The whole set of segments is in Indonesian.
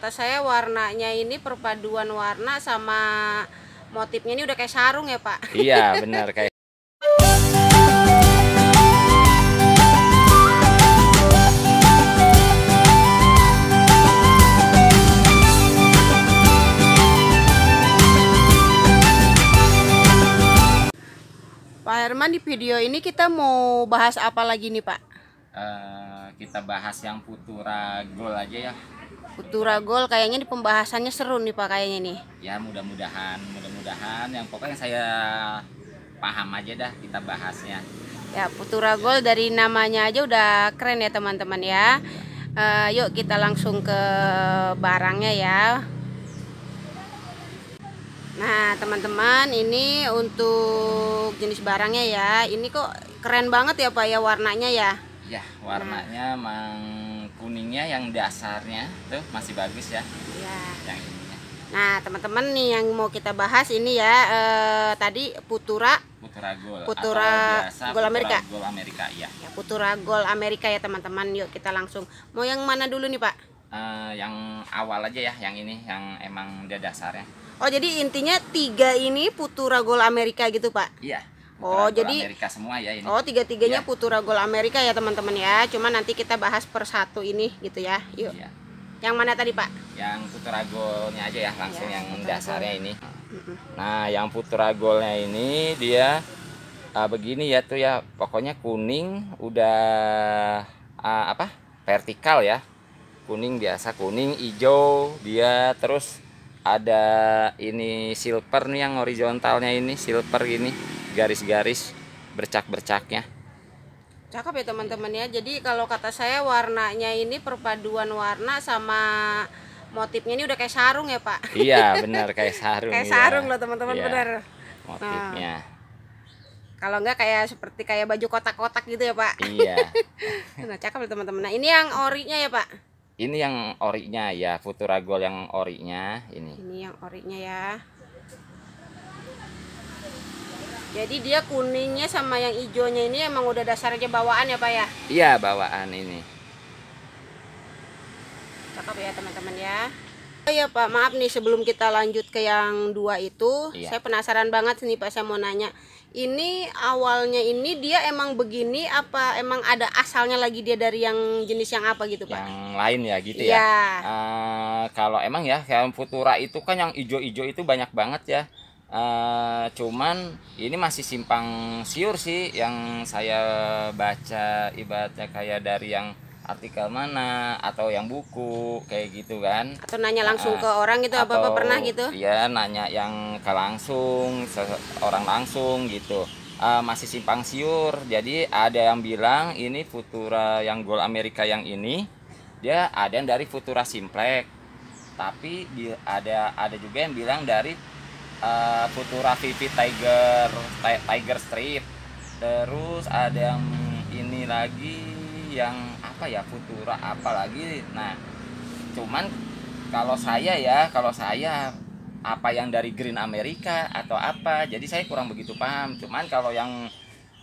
kata saya warnanya ini perpaduan warna sama motifnya ini udah kayak sarung ya Pak. Iya benar kayak. Pak Herman, di video ini kita mau bahas apa lagi nih Pak? Kita bahas yang Futura Gold aja ya. Futura Gold kayaknya di pembahasannya seru nih Pak kayaknya nih. Ya mudah-mudahan yang pokoknya saya paham aja dah kita bahasnya. Ya, Futura Gold dari namanya aja udah keren ya teman-teman ya. Yuk kita langsung ke barangnya ya. Nah teman-teman, ini untuk jenis barangnya ya. Ini kok keren banget ya Pak ya warnanya ya. Ya warnanya emang kuningnya yang dasarnya tuh masih bagus ya. Ya. Yang ininya. Nah teman-teman nih yang mau kita bahas ini ya, tadi Futura Gold. Futura Gold Amerika. Gold Amerika ya. Ya, Futura Gold Amerika ya teman-teman. Yuk kita langsung. Mau yang mana dulu nih Pak? Yang awal aja ya, yang ini yang emang dia dasarnya. Oh jadi intinya tiga ini Futura Gold Amerika gitu Pak? Iya. Oh Gold jadi Amerika semua ya ini. Oh tiga-tiganya Ya. Futura Gold Amerika ya teman-teman ya. Cuma nanti kita bahas per satu ini gitu ya. Yuk. Iya. Yang mana tadi Pak? Yang Futura Gold-nya aja ya, langsung Ya, yang Futura dasarnya ini. Nah yang Futura Gold-nya ini dia begini ya tuh ya, pokoknya kuning udah vertikal ya, kuning biasa, kuning hijau dia, terus ada ini silver nih yang horizontalnya, ini silver gini, garis-garis bercak-bercaknya. Cakep ya teman-teman ya. Jadi kalau kata saya warnanya ini perpaduan warna sama motifnya ini udah kayak sarung ya Pak. Iya benar kayak sarung. Kayak ya. sarung loh teman-teman, Iya, benar. motifnya. Kalau enggak kayak seperti kayak baju kotak-kotak gitu ya Pak. Iya. Nah cakep ya teman-teman. Nah ini yang orinya ya Pak. Ini yang orinya ya, Futura Gold yang orinya ini. Ini yang orinya ya. Jadi dia kuningnya sama yang hijaunya ini emang udah dasarnya bawaan ya Pak ya. Iya bawaan ini. Cakep ya teman-teman ya. Oh iya Pak, maaf nih sebelum kita lanjut ke yang dua itu, Iya. saya penasaran banget nih Pak, saya mau nanya. Ini awalnya ini dia emang begini apa emang ada asalnya lagi dia dari yang jenis yang apa gitu Pak? Yang lain ya gitu ya. Iya. Kalau emang ya kayak Futura itu kan yang ijo-ijo itu banyak banget ya. Cuman ini masih simpang siur sih yang saya baca, ibaratnya kayak dari yang artikel mana atau yang buku kayak gitu kan. Atau nanya langsung ke orang gitu, apa Atau pernah gitu? iya nanya yang ke langsung, orang langsung gitu. Masih simpang siur. Jadi ada yang bilang ini Futura yang Gold Amerika yang ini dia ada yang dari Futura Simplex, tapi ada juga yang bilang dari Futura Vivid Tiger Strip. Terus ada yang ini lagi yang apa ya, Futura apa lagi. Nah cuman kalau saya apa yang dari Green Amerika atau apa, jadi saya kurang begitu paham. Cuman kalau yang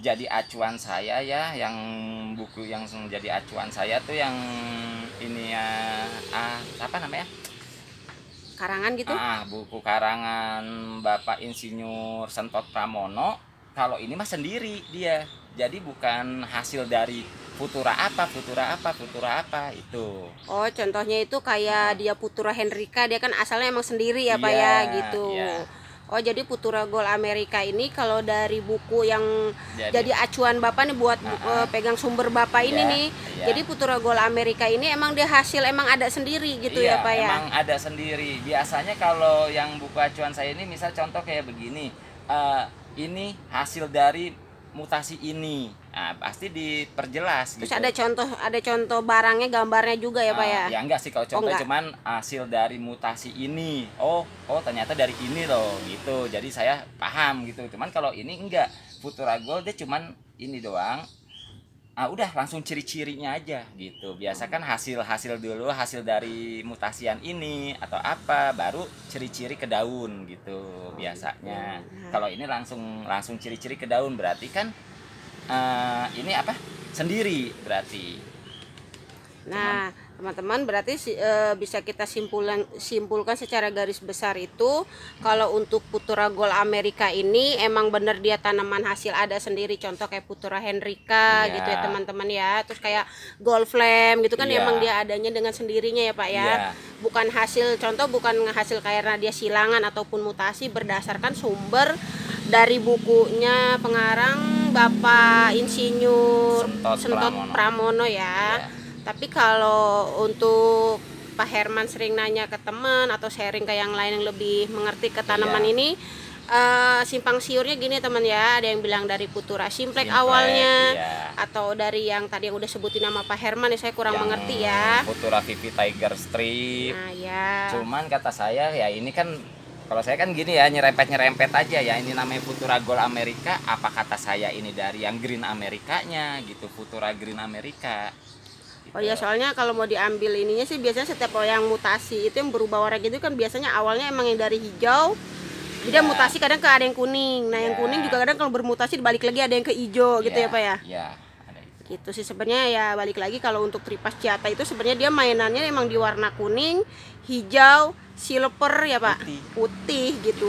jadi acuan saya ya, yang buku yang jadi acuan saya tuh yang ini ya, apa namanya, Karangan gitu? buku karangan Bapak Insinyur Sentot Pramono. Kalau ini mah sendiri dia, jadi bukan hasil dari Futura apa itu. Oh contohnya itu kayak dia Futura Henrika, dia kan asalnya emang sendiri ya Pak Iya, ya gitu. iya. Oh jadi Futura Gold Amerika ini kalau dari buku yang Jadi- jadi acuan Bapak nih buat pegang sumber Bapak ini Iya, nih. iya. Jadi Futura Gold Amerika ini emang dia hasil emang ada sendiri gitu ya Pak ya. Emang ada sendiri. Biasanya kalau yang buku acuan saya ini, misal contoh kayak begini, ini hasil dari mutasi ini. Nah, pasti diperjelas. Terus gitu. ada contoh barangnya, gambarnya juga ya Pak ya. Ya enggak sih kalau contoh, enggak. cuman hasil dari mutasi ini. Oh ternyata dari ini loh gitu. Jadi saya paham gitu. Cuman kalau ini enggak, Futura Gold dia cuman ini doang. Udah langsung ciri-cirinya aja gitu. Biasa kan hasil dulu, hasil dari mutasian ini atau apa, baru ciri-ciri ke daun gitu biasanya. Kalau ini langsung ciri-ciri ke daun, berarti kan ini apa, sendiri berarti. Nah Teman-teman, berarti bisa kita simpulkan secara garis besar itu kalau untuk Putura Gold Amerika ini emang bener dia tanaman hasil ada sendiri, contoh kayak Putura Hendrika gitu ya teman-teman ya. Terus kayak Gold Flame gitu kan emang dia adanya dengan sendirinya ya Pak ya. Bukan hasil, contoh bukan hasil karena dia silangan ataupun mutasi, berdasarkan sumber dari bukunya pengarang Bapak Insinyur Sentot Pramono ya. Tapi kalau untuk Pak Herman sering nanya ke teman atau sharing ke yang lain yang lebih mengerti ke tanaman ini, simpang siurnya gini teman ya, ada yang bilang dari Putura Simplex awalnya, atau dari yang tadi yang udah sebutin nama Pak Herman ya, saya kurang mengerti ya. Putura Vivi Tiger Strip. Nah ya. Cuman kata saya ya ini kan, kalau saya kan gini ya, nyerempet aja ya, ini namanya Putura Gold Amerika, apa kata saya ini dari yang Green Amerikanya gitu, Putura Green Amerika. Oh ya, soalnya kalau mau diambil ininya sih biasanya setiap yang mutasi itu yang berubah warna gitu kan biasanya awalnya emang yang dari hijau, jadi mutasi kadang ke ada yang kuning. Nah yang kuning juga kadang kalau bermutasi balik lagi ada yang ke hijau gitu ya Pak ya. Iya, ada itu. Gitu sih sebenarnya ya, balik lagi kalau untuk Tripas Ciata itu sebenarnya dia mainannya emang di warna kuning, hijau, silver ya Pak, putih gitu.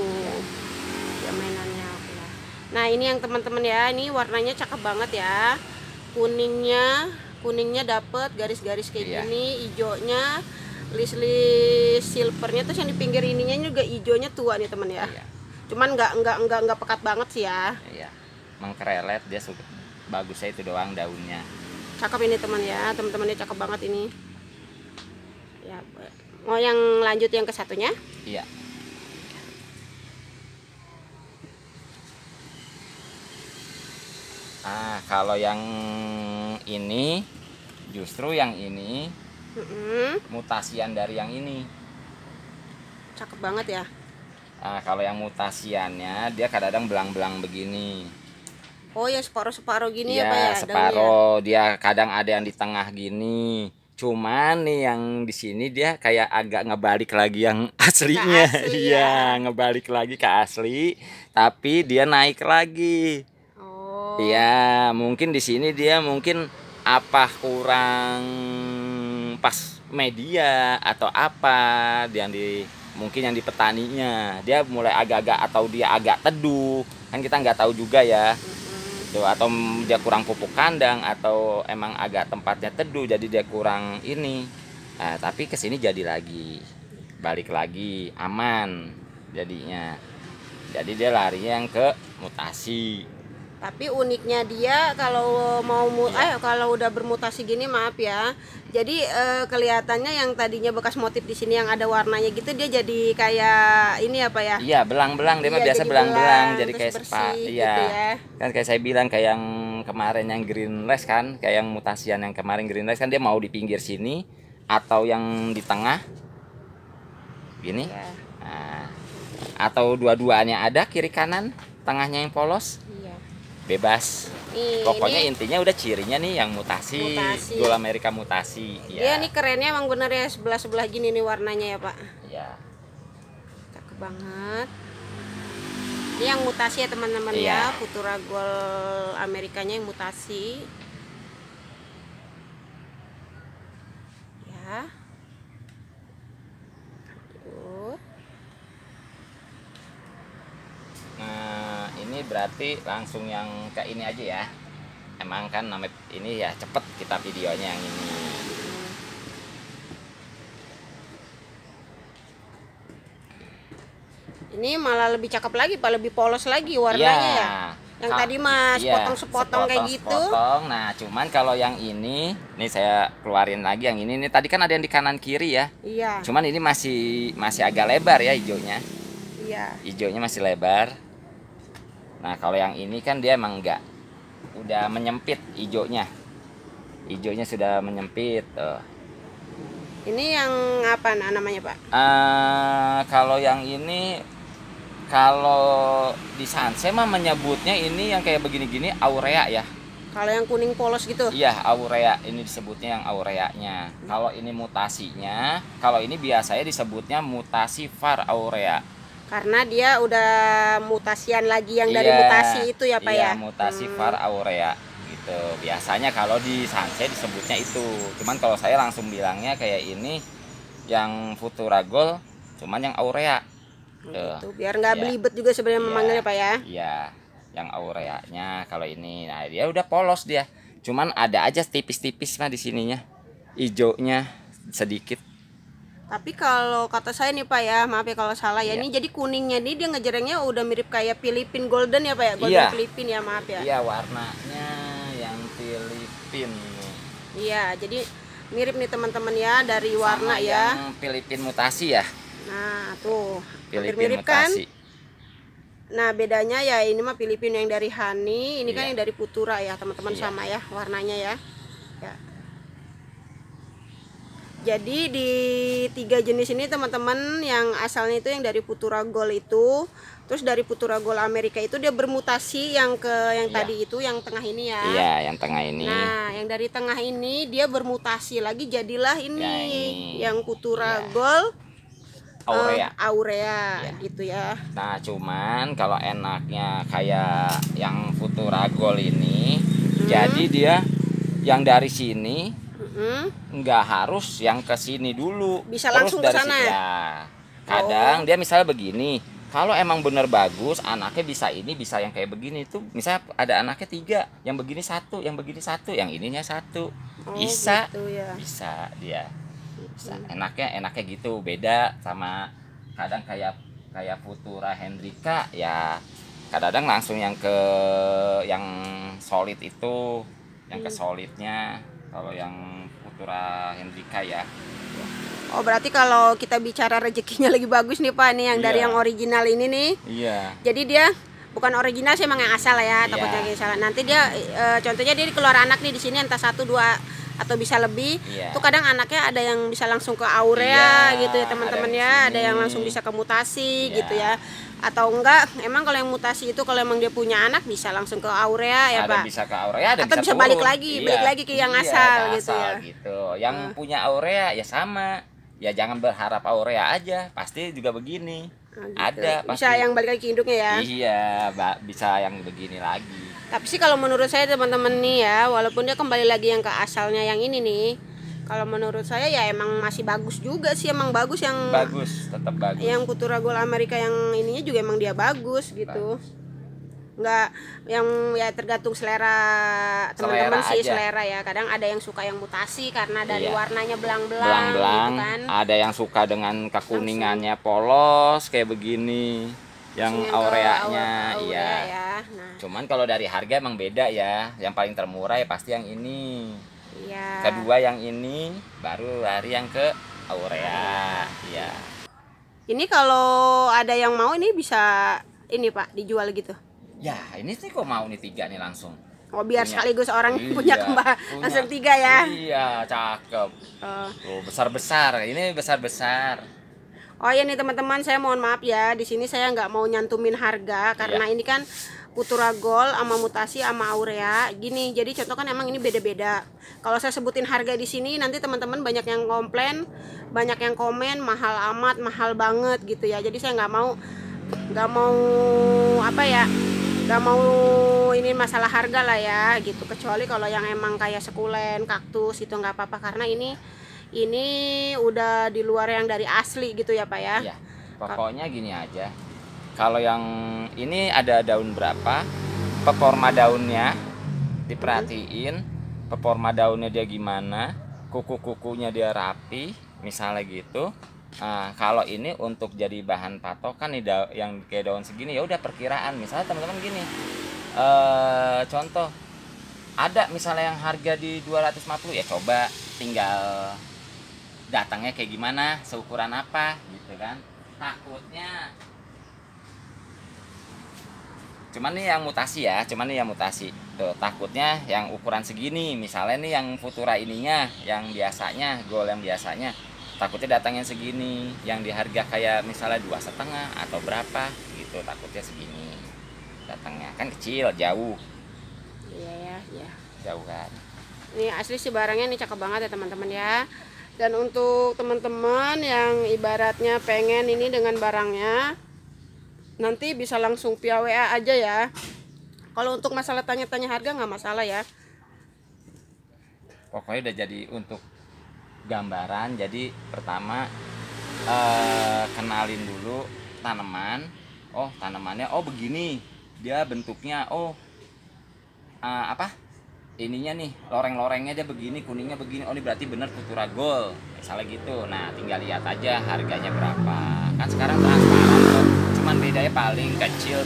Ya mainannya. Nah ini yang teman-teman ya, ini warnanya cakep banget ya, kuningnya dapet garis-garis kayak gini, hijaunya list silvernya, terus yang di pinggir ininya juga hijaunya tua nih teman ya. Cuman nggak pekat banget sih ya. Iya, mengkerelet dia suka, bagusnya itu doang daunnya. Cakep ini teman ya, teman-temannya cakep banget ini. Ya, mau yang lanjut yang ke satunya? Iya. Kalau yang ini justru yang ini mutasian dari yang ini. Cakep banget ya. Kalau yang mutasiannya dia kadang-kadang belang-belang begini. Oh ya, separuh-separuh gini ya Pak ya. Separuh dia kadang ada yang di tengah gini. Cuman nih yang di sini dia kayak agak ngebalik lagi yang aslinya. Iya, ngebalik lagi ke asli, tapi dia naik lagi. Iya, mungkin di sini dia mungkin apa kurang pas media atau apa, mungkin yang di petaninya dia mulai agak-agak, atau dia agak teduh, kan kita nggak tahu juga ya. Tuh, atau dia kurang pupuk kandang, atau emang agak tempatnya teduh jadi dia kurang ini. Tapi kesini jadi lagi, balik lagi aman jadinya. Jadi dia larinya yang ke mutasi. Tapi uniknya dia kalau kalau udah bermutasi gini, maaf ya, jadi kelihatannya yang tadinya bekas motif di sini yang ada warnanya gitu, dia jadi kayak ini apa ya? Iya, belang-belang, dia mah biasa belang-belang, jadi kayak sepa. Iya. Gitu ya. Kan kayak saya bilang, kayak yang kemarin yang green lace kan, kayak yang mutasian yang kemarin green lace kan dia mau di pinggir sini atau yang di tengah gini. Nah, atau dua-duanya ada, kiri kanan, tengahnya yang polos. Bebas. Pokoknya intinya udah cirinya nih yang mutasi. Gold Amerika mutasi. Dia nih kerennya emang bener ya, sebelah-sebelah gini nih warnanya ya Pak. Iya. Cakep banget. Ini yang mutasi ya teman-teman ya, Putura Gold Amerikanya yang mutasi. Ya. Nah, ini berarti langsung yang ke ini aja ya. Emang kan namanya ini ya cepet kita videonya yang ini. Ini malah lebih cakep lagi Pak, lebih polos lagi warnanya ya. Yang tadi mah sepotong kayak gitu. Nah, cuman kalau yang ini, nih saya keluarin lagi yang ini. Nih tadi kan ada yang di kanan kiri ya. Iya. Cuman ini masih agak lebar ya hijaunya. Iya. Hijaunya masih lebar. Nah, kalau yang ini kan dia emang enggak, udah menyempit hijaunya. Hijaunya sudah menyempit. Ini yang apa namanya Pak? Kalau yang ini, kalau di Sanse mah menyebutnya ini yang kayak begini-gini aurea ya. Kalau yang kuning polos gitu? Iya, aurea. Ini disebutnya yang aureanya. Kalau ini mutasinya, kalau ini biasanya disebutnya mutasi var aurea. Karena dia udah mutasian lagi yang dari mutasi itu ya Pak ya? Iya, mutasi var aurea gitu. gitu. Biasanya kalau di Sanse disebutnya itu. Cuman kalau saya langsung bilangnya kayak ini yang Futura Gold, cuman yang Aurea. Gitu. Biar nggak Ya. belibet juga sebenarnya memanggilnya Pak ya. Iya, yang Aureanya kalau ini. Nah, dia udah polos dia. Cuman ada aja tipis-tipis mah di sininya. Ijonya sedikit. Tapi kalau kata saya nih Pak ya, maaf ya kalau salah ya, Iya. ini jadi kuningnya nih dia ngejerengnya udah mirip kayak Philippine Golden ya Pak ya, Golden Iya. Philippine ya, maaf ya. Iya, warnanya yang Filipin. Iya, jadi mirip nih teman-teman ya dari warna Sama ya. yang Filipin mutasi ya. Nah, tuh hampir Filipin mirip kan? mutasi. Nah, bedanya ya ini mah Filipina yang dari Hani, ini kan Iya. yang dari Futura ya, teman-teman Iya. sama ya warnanya ya. Ya. Jadi di 3 jenis ini teman-teman, yang asalnya itu yang dari Futura Gold itu, terus dari Futura Gold Amerika itu dia bermutasi yang ke yang Iya. tadi itu yang tengah ini ya. Iya, yang tengah ini. Nah, yang dari tengah ini dia bermutasi lagi jadilah ini, Ya, ini. yang Futura Iya. Gold Aurea. Aurea Iya. gitu ya. Nah, cuman kalau enaknya kayak yang Futura Gold ini, jadi dia yang dari sini nggak harus yang ke sini dulu. Bisa Terus langsung ke dari sana. sini, ya. Kadang dia misalnya begini, kalau emang bener bagus, anaknya bisa ini, bisa yang kayak begini tuh. Misalnya ada anaknya 3, yang begini 1, yang begini 1, yang ininya 1. Oh, Bisa, gitu ya. bisa dia. Bisa. Enaknya gitu, beda sama kadang kayak Futura Hendrika ya. Kadang-kadang langsung yang ke yang solid itu, yang ke solidnya. Kalau yang Futura Hendrika ya. Oh, berarti kalau kita bicara rezekinya lagi bagus nih Pak, nih yang dari Iya. yang original ini nih. Iya. Jadi dia bukan original sih, emang yang asal ya, Iya. takutnya kayak salah. Nanti dia contohnya dia keluar anak nih di sini entah 1, 2 atau bisa lebih. Iya. Tuh kadang anaknya ada yang bisa langsung ke Aurea Iya, gitu ya teman-teman ada yang ya, di ada yang sini. langsung bisa ke mutasi Iya. gitu ya. Atau enggak, emang kalau yang mutasi itu kalau emang dia punya anak bisa langsung ke Aurea ya Ada Pak. bisa ke Aurea, ada Atau bisa turun. balik lagi ke yang Iya, asal ke gitu ya. gitu. Yang punya Aurea ya sama. Ya jangan berharap Aurea aja, pasti juga begini. Nah, gitu. Ada pasti. Bisa yang balik lagi ke induknya ya. Iya, bisa yang begini lagi. Tapi sih kalau menurut saya teman-teman nih ya, walaupun dia kembali lagi yang ke asalnya yang ini nih, kalau menurut saya ya emang masih bagus juga sih, emang bagus yang Bagus, tetap bagus. yang Futura Gold Amerika yang ininya juga emang dia bagus gitu. Nggak yang ya tergantung selera teman-teman sih, aja. selera ya. Kadang ada yang suka yang mutasi karena dari Iya. warnanya belang-belang Belang-belang, gitu kan. ada yang suka dengan kekuningannya polos kayak begini. Yang Langsung Aureanya, Aurea iya. ya. Nah, Cuman kalau dari harga emang beda ya. Yang paling termurah ya pasti yang ini. iya. Kedua yang ini, baru lari yang ke Aurea. Iya. Ini kalau ada yang mau ini bisa ini Pak dijual gitu. Ya, ini sih kok mau nih 3 nih langsung. Oh, biar Punya. sekaligus orang Iya, punya kembar punya. langsung 3 ya. Iya, cakep. Oh. Tuh, besar-besar. Ini besar-besar. Oh ya nih teman-teman, saya mohon maaf ya, di sini saya nggak mau nyantumin harga karena ini kan Futura Gold sama mutasi sama Aurea gini. Jadi contoh kan emang ini beda-beda. Kalau saya sebutin harga di sini nanti teman-teman banyak yang komplain, banyak yang komen mahal amat, mahal banget gitu ya. Jadi saya nggak mau apa ya, nggak mau ini masalah harga lah ya gitu. Kecuali kalau yang emang kayak sekulen, kaktus itu nggak apa-apa karena ini udah di luar yang dari asli gitu ya Pak ya. Iya. Pokoknya gini aja. Kalau yang ini ada daun berapa? Performa daunnya diperhatiin, performa daunnya dia gimana, kuku-kukunya dia rapi, misalnya gitu. Nah, kalau ini untuk jadi bahan patokan nih yang kayak daun segini ya udah perkiraan. Misalnya teman-teman gini. Contoh ada misalnya yang harga di 250 ya coba tinggal datangnya kayak gimana, seukuran apa gitu kan. Takutnya cuman nih yang mutasi tuh, takutnya yang ukuran segini misalnya nih yang Futura ininya yang biasanya Gold yang biasanya takutnya datangnya segini, yang di harga kayak misalnya 2,5 atau berapa gitu, takutnya segini datangnya kan kecil jauh. Iya ya. Jauh kan. Ini asli sih barangnya, ini cakep banget ya teman-teman ya. Dan untuk teman-teman yang ibaratnya pengen ini dengan barangnya, nanti bisa langsung via WA aja ya. Kalau untuk masalah tanya-tanya harga nggak masalah ya. pokoknya udah jadi untuk gambaran. Jadi pertama kenalin dulu tanaman. Oh, tanamannya oh begini dia bentuknya. Oh, apa ininya nih, loreng-lorengnya dia begini, kuningnya begini. Oh, ini berarti bener Futura Gold misalnya gitu. Nah, tinggal lihat aja harganya berapa. Kan sekarang transparan loh, cuman bedanya paling kecil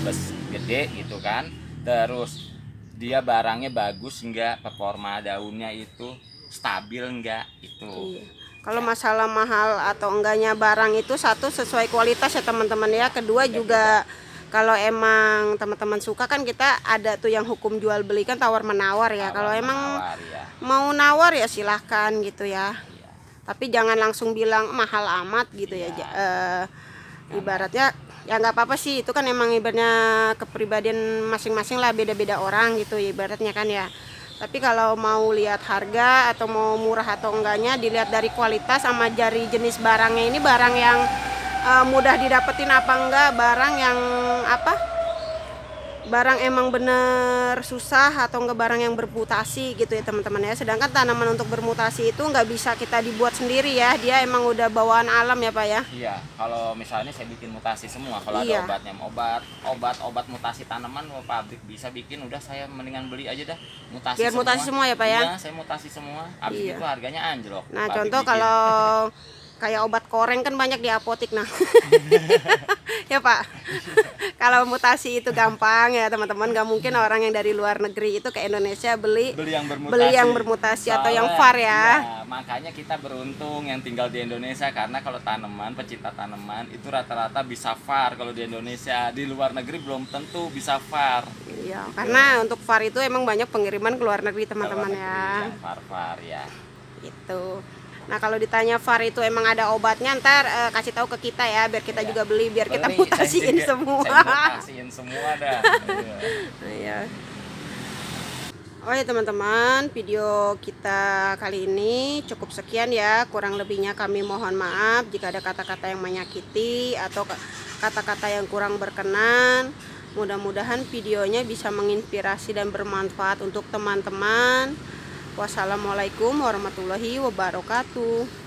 gede gitu kan. Terus dia barangnya bagus enggak, performa daunnya itu stabil enggak itu. Iya. Kalau masalah mahal atau enggaknya barang itu, satu sesuai kualitas ya teman-teman ya. Kedua juga kalau emang teman-teman suka kan kita ada tuh yang hukum jual beli kan tawar menawar ya. Kalau emang Ya. mau nawar ya silahkan gitu ya. Iya. Tapi jangan langsung bilang mahal amat gitu ya. Ibaratnya ya nggak apa-apa sih, itu kan emang ibaratnya kepribadian masing-masing lah, beda-beda orang gitu ya ibaratnya kan ya. Tapi kalau mau lihat harga atau mau murah atau enggaknya, dilihat dari kualitas sama dari jenis barangnya. Ini barang yang mudah didapetin apa enggak, barang yang apa, barang emang bener susah atau enggak barang yang bermutasi gitu ya teman-teman ya. Sedangkan tanaman untuk bermutasi itu nggak bisa kita dibuat sendiri ya, dia emang udah bawaan alam ya Pak ya. Iya, kalau misalnya saya bikin mutasi semua, kalau Iya. ada obatnya, obat mutasi tanaman, pabrik bisa bikin, udah saya mendingan beli aja dah mutasi Biar semua. mutasi semua ya Pak ya. Iya, saya mutasi semua. Habis Iya. itu harganya anjlok. Nah Pabrik contoh bikin. kalau kayak obat koreng kan banyak di apotik nah. Ya Pak. Kalau mutasi itu gampang ya teman-teman, nggak mungkin orang yang dari luar negeri itu ke Indonesia beli yang bermutasi atau yang VAR ya. Iya, makanya kita beruntung yang tinggal di Indonesia, karena kalau tanaman, pecinta tanaman itu rata-rata bisa VAR kalau di Indonesia. Di luar negeri belum tentu bisa VAR. Iya, karena untuk VAR itu emang banyak pengiriman ke luar negeri teman-teman ya. VAR ya. Itu. Nah kalau ditanya VAR itu emang ada obatnya, ntar kasih tahu ke kita ya, biar kita juga beli, biar kita Beli, mutasiin saya semua. Saya mutasiin semua dah. Iya. Oh ya teman-teman, video kita kali ini cukup sekian ya. Kurang lebihnya kami mohon maaf jika ada kata-kata yang menyakiti atau kata-kata yang kurang berkenan. Mudah-mudahan videonya bisa menginspirasi dan bermanfaat untuk teman-teman. Wassalamualaikum warahmatullahi wabarakatuh.